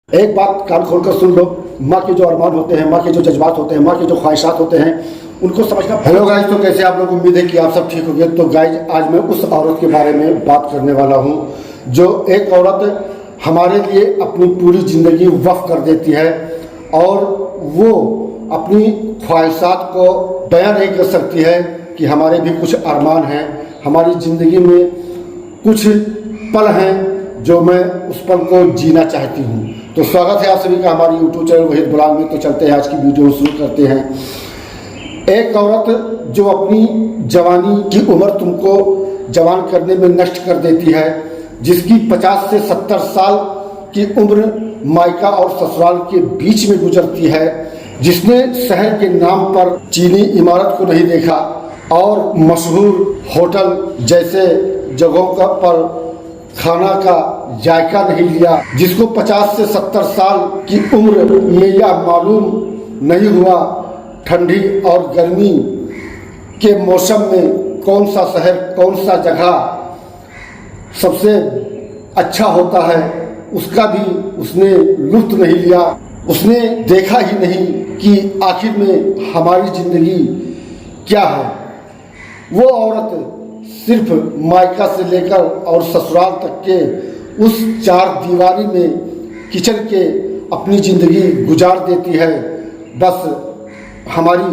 एक बात कान खोलकर सुन लो। माँ के जो अरमान होते हैं, माँ के जो जज्बात होते हैं, माँ के जो ख्वाहिशात होते हैं, उनको समझना। हेलो गाइज, तो कैसे आप लोग? उम्मीद है कि आप सब ठीक होंगे। तो गाइज, आज मैं उस औरत के बारे में बात करने वाला हूँ जो एक औरत हमारे लिए अपनी पूरी ज़िंदगी वक्फ कर देती है और वो अपनी ख्वाहिशात को बयां नहीं कर सकती है कि हमारे भी कुछ अरमान हैं, हमारी ज़िंदगी में कुछ पल हैं जो मैं उस पल को जीना चाहती हूँ। तो स्वागत है आप सभी का हमारे YouTube चैनल वहीद ब्लॉग में। तो चलते हैं, आज की वीडियो शुरू करते हैं। एक औरत जो अपनी जवानी की उम्र तुमको जवान करने में नष्ट कर देती है, जिसकी 50 से 70 साल की उम्र मायका और ससुराल के बीच में गुजरती है, जिसने शहर के नाम पर चीनी इमारत को नहीं देखा और मशहूर होटल जैसे जगहों का पर खाना का जायका नहीं लिया, जिसको 50 से 70 साल की उम्र में यह मालूम नहीं हुआ ठंडी और गर्मी के मौसम में कौन सा शहर, कौन सा जगह सबसे अच्छा होता है, उसका भी उसने लुत्फ नहीं लिया। उसने देखा ही नहीं कि आखिर में हमारी ज़िंदगी क्या है। वो औरत सिर्फ मायका से लेकर और ससुराल तक के उस चार दीवारी में किचन के अपनी ज़िंदगी गुजार देती है, बस हमारी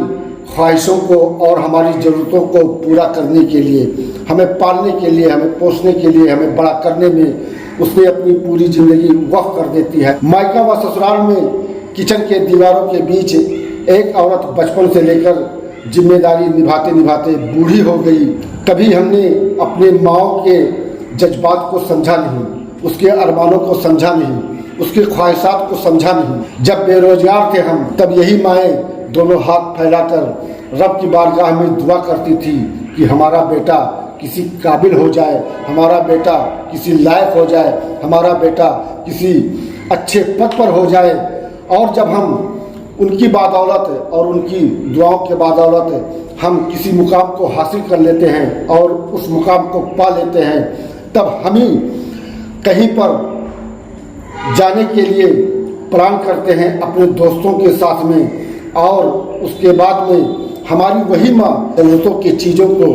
ख्वाहिशों को और हमारी ज़रूरतों को पूरा करने के लिए, हमें पालने के लिए, हमें पोसने के लिए, हमें बड़ा करने में उसने अपनी पूरी ज़िंदगी वक्फ कर देती है। मायका व ससुराल में किचन के दीवारों के बीच एक औरत बचपन से लेकर जिम्मेदारी निभाते निभाते बूढ़ी हो गई। कभी हमने अपने माँ के जज्बात को समझा नहीं, उसके अरमानों को समझा नहीं, उसके ख्वाहिशात को समझा नहीं। जब बेरोजगार थे हम, तब यही माएँ दोनों हाथ फैलाकर रब की बारगाह में दुआ करती थी कि हमारा बेटा किसी काबिल हो जाए, हमारा बेटा किसी लायक हो जाए, हमारा बेटा किसी अच्छे पद पर हो जाए। और जब हम उनकी बदौलत और उनकी दुआओं के बदौलत हम किसी मुकाम को हासिल कर लेते हैं और उस मुकाम को पा लेते हैं, तब हम ही कहीं पर जाने के लिए प्लान करते हैं अपने दोस्तों के साथ में, और उसके बाद में हमारी वही माँ ज़रूरतों की चीज़ों को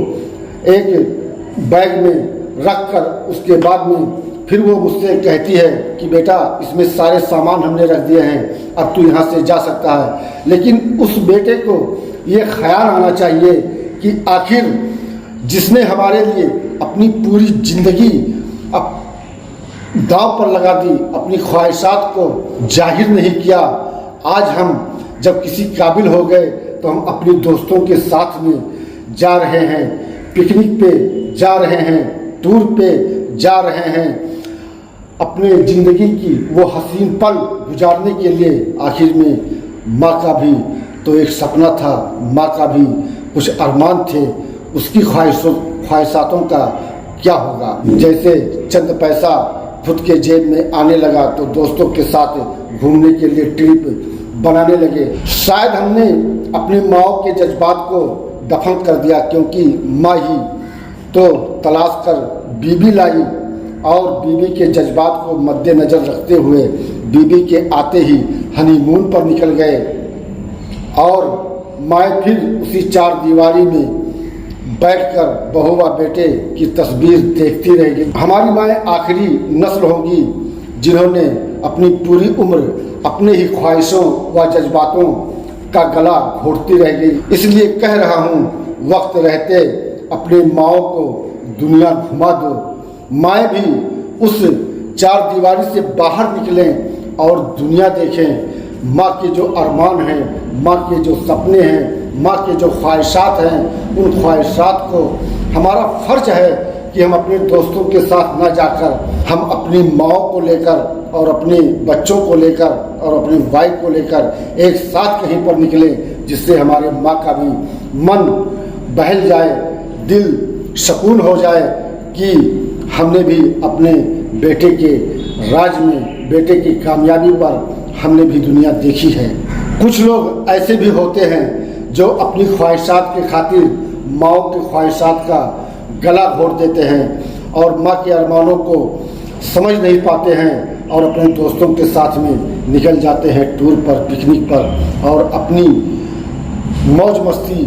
एक बैग में रख कर उसके बाद में फिर वो मुझसे कहती है कि बेटा, इसमें सारे सामान हमने रख दिए हैं, अब तू यहाँ से जा सकता है। लेकिन उस बेटे को ये ख्याल आना चाहिए कि आखिर जिसने हमारे लिए अपनी पूरी ज़िंदगी अब दांव पर लगा दी, अपनी ख्वाहिशात को जाहिर नहीं किया, आज हम जब किसी काबिल हो गए तो हम अपने दोस्तों के साथ में जा रहे हैं, पिकनिक पे जा रहे हैं, टूर पे जा रहे हैं, अपने ज़िंदगी की वो हसीन पल गुजारने के लिए। आखिर में माँ का भी तो एक सपना था, माँ का भी कुछ अरमान थे, उसकी ख्वाहिशातों का क्या होगा। जैसे चंद पैसा खुद के जेब में आने लगा तो दोस्तों के साथ घूमने के लिए ट्रिप बनाने लगे। शायद हमने अपनी माँ के जज्बात को दफन कर दिया, क्योंकि माँ ही तो तलाश कर बीबी लाई और बीबी के जज्बात को मद्देनज़र रखते हुए बीबी के आते ही हनीमून पर निकल गए, और माँ फिर उसी चार दीवारी में बैठकर बहू व बेटे की तस्वीर देखती रहेगी। हमारी माँ आखिरी नस्ल होगी जिन्होंने अपनी पूरी उम्र अपने ही ख्वाहिशों व जज्बातों का गला घोटती रह गई। इसलिए कह रहा हूँ, वक्त रहते अपने माँओं को दुनिया घुमा दो। माएँ भी उस चार दीवारी से बाहर निकलें और दुनिया देखें। माँ के जो अरमान हैं, माँ के जो सपने हैं, माँ के जो ख्वाहिशात हैं, उन ख्वाहिशात को हमारा फ़र्ज है कि हम अपने दोस्तों के साथ न जाकर हम अपनी माँओं को लेकर और अपने बच्चों को लेकर और अपनी वाइफ को लेकर एक साथ कहीं पर निकलें, जिससे हमारे माँ का भी मन बहल जाए, दिल सुकून हो जाए कि हमने भी अपने बेटे के राज में, बेटे की कामयाबी पर हमने भी दुनिया देखी है। कुछ लोग ऐसे भी होते हैं जो अपनी ख्वाहिशात के खातिर माँ की ख्वाहिशात का गला घोट देते हैं और माँ के अरमानों को समझ नहीं पाते हैं और अपने दोस्तों के साथ में निकल जाते हैं टूर पर, पिकनिक पर, और अपनी मौज मस्ती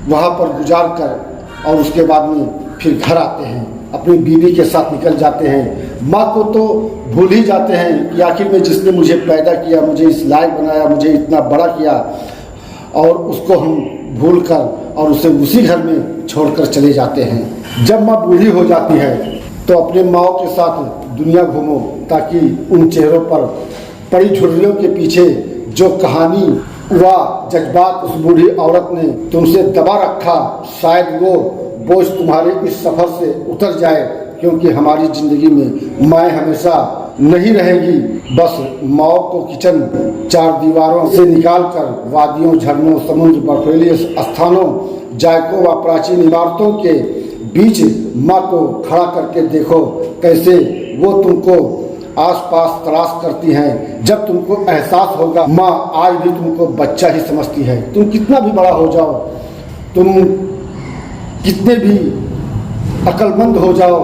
वहाँ पर गुजार कर और उसके बाद में फिर घर आते हैं, अपनी बीवी के साथ निकल जाते हैं। माँ को तो भूल ही जाते हैं कि आखिर में जिसने मुझे पैदा किया, मुझे इस लायक बनाया, मुझे इतना बड़ा किया, और उसको हम भूल कर और उसे उसी घर में छोड़कर चले जाते हैं। जब माँ बूढ़ी हो जाती है तो अपने माँ के साथ दुनिया घूमो, ताकि उन चेहरों पर पड़ी झुर्रियों के पीछे जो कहानी व जज्बात उस बूढ़ी औरत ने तुमसे दबा रखा, शायद वो बोझ तुम्हारे इस सफ़र से उतर जाए, क्योंकि हमारी ज़िंदगी में माएँ हमेशा नहीं रहेंगी। बस माँ को किचन चार दीवारों से निकालकर वादियों, झरनों, समुद्र, बर्फीले स्थानों, जायकों व प्राचीन इमारतों के बीच माँ को खड़ा करके देखो, कैसे वो तुमको आसपास तलाश करती हैं। जब तुमको एहसास होगा माँ आज भी तुमको बच्चा ही समझती है। तुम कितना भी बड़ा हो जाओ, तुम कितने भी अक्लमंद हो जाओ,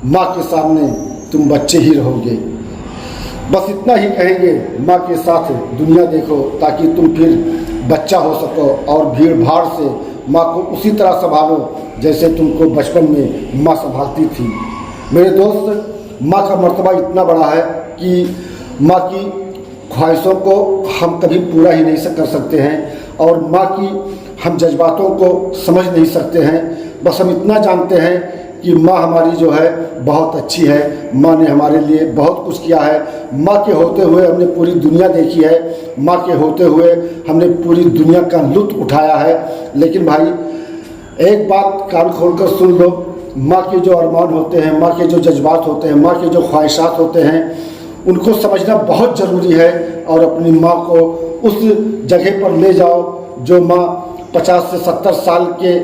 माँ के सामने तुम बच्चे ही रहोगे। बस इतना ही कहेंगे, माँ के साथ दुनिया देखो ताकि तुम फिर बच्चा हो सको, और भीड़ भाड़ से माँ को उसी तरह संभालो जैसे तुमको बचपन में माँ संभालती थी। मेरे दोस्त, माँ का मर्तबा इतना बड़ा है कि माँ की ख्वाहिशों को हम कभी पूरा ही नहीं कर सकते हैं, और माँ की हम जज्बातों को समझ नहीं सकते हैं। बस हम इतना जानते हैं कि माँ हमारी जो है बहुत अच्छी है, माँ ने हमारे लिए बहुत कुछ किया है। माँ के होते हुए हमने पूरी दुनिया देखी है, माँ के होते हुए हमने पूरी दुनिया का लुत्फ़ उठाया है। लेकिन भाई एक बात कान खोलकर सुन लो, माँ के जो अरमान होते हैं, माँ के जो जज्बात होते हैं, माँ के जो ख्वाहिशात होते हैं, उनको समझना बहुत ज़रूरी है। और अपनी माँ को उस जगह पर ले जाओ जो माँ 50 से 70 साल के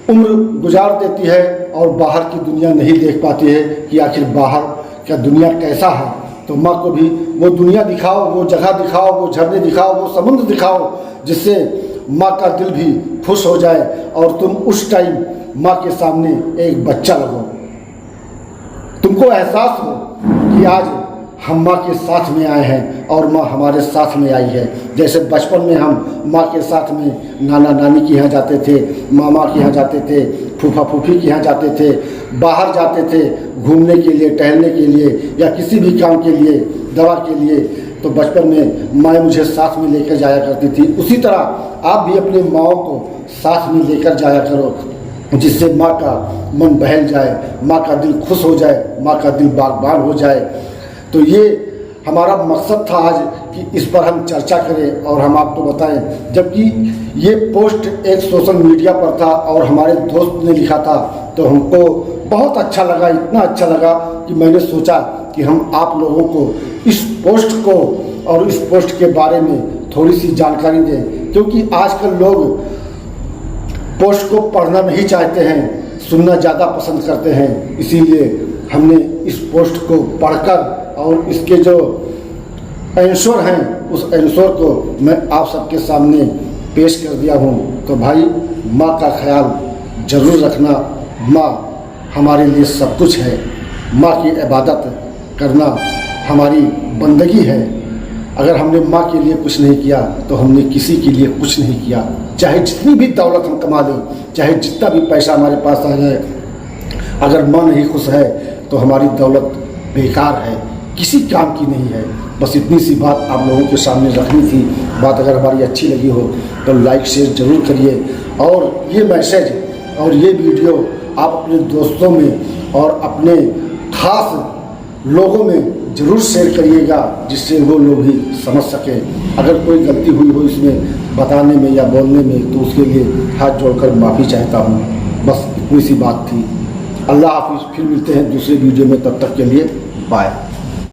उम्र गुजार देती है और बाहर की दुनिया नहीं देख पाती है कि आखिर बाहर का दुनिया कैसा है। तो माँ को भी वो दुनिया दिखाओ, वो जगह दिखाओ, वो झरने दिखाओ, वो समुद्र दिखाओ, जिससे माँ का दिल भी खुश हो जाए और तुम उस टाइम माँ के सामने एक बच्चा लगो। तुमको एहसास हो कि आज हम माँ के साथ में आए हैं और माँ हमारे साथ में आई है। जैसे बचपन में हम माँ के साथ में नाना नानी के यहाँ जाते थे, मामा के यहाँ जाते थे, फूफा फूफी के यहाँ जाते थे, बाहर जाते थे घूमने के लिए, टहलने के लिए या किसी भी काम के लिए, दवा के लिए, तो बचपन में माँ मुझे साथ में लेकर जाया करती थी। उसी तरह आप भी अपने माँओं को साथ में लेकर जाया करो, जिससे माँ का मन बहल जाए, माँ का दिल खुश हो जाए, माँ का दिल बागबान हो जाए। तो ये हमारा मकसद था आज कि इस पर हम चर्चा करें और हम आपको बताएं। जबकि ये पोस्ट एक सोशल मीडिया पर था और हमारे दोस्त ने लिखा था, तो हमको बहुत अच्छा लगा, इतना अच्छा लगा कि मैंने सोचा कि हम आप लोगों को इस पोस्ट को और इस पोस्ट के बारे में थोड़ी सी जानकारी दें, क्योंकि आजकल लोग पोस्ट को पढ़ना नहीं चाहते हैं, सुनना ज़्यादा पसंद करते हैं। इसीलिए हमने इस पोस्ट को पढ़कर और इसके जो आंसर हैं उस आंसर को मैं आप सबके सामने पेश कर दिया हूँ। तो भाई, माँ का ख्याल ज़रूर रखना। माँ हमारे लिए सब कुछ है। माँ की इबादत करना हमारी बंदगी है। अगर हमने माँ के लिए कुछ नहीं किया तो हमने किसी के लिए कुछ नहीं किया। चाहे जितनी भी दौलत हम कमा लें, चाहे जितना भी पैसा हमारे पास आ जाए, अगर माँ नहीं खुश है तो हमारी दौलत बेकार है, किसी काम की नहीं है। बस इतनी सी बात आप लोगों के सामने रखनी थी। बात अगर हमारी अच्छी लगी हो तो लाइक शेयर ज़रूर करिए, और ये मैसेज और ये वीडियो आप अपने दोस्तों में और अपने ख़ास लोगों में ज़रूर शेयर करिएगा, जिससे वो लोग भी समझ सकें। अगर कोई गलती हुई हो इसमें बताने में या बोलने में तो उसके लिए हाथ जोड़कर माफ़ी चाहता हूँ। बस इतनी सी बात थी। अल्लाह हाफिज़। फिर मिलते हैं दूसरे वीडियो में, तब तक के लिए बाय।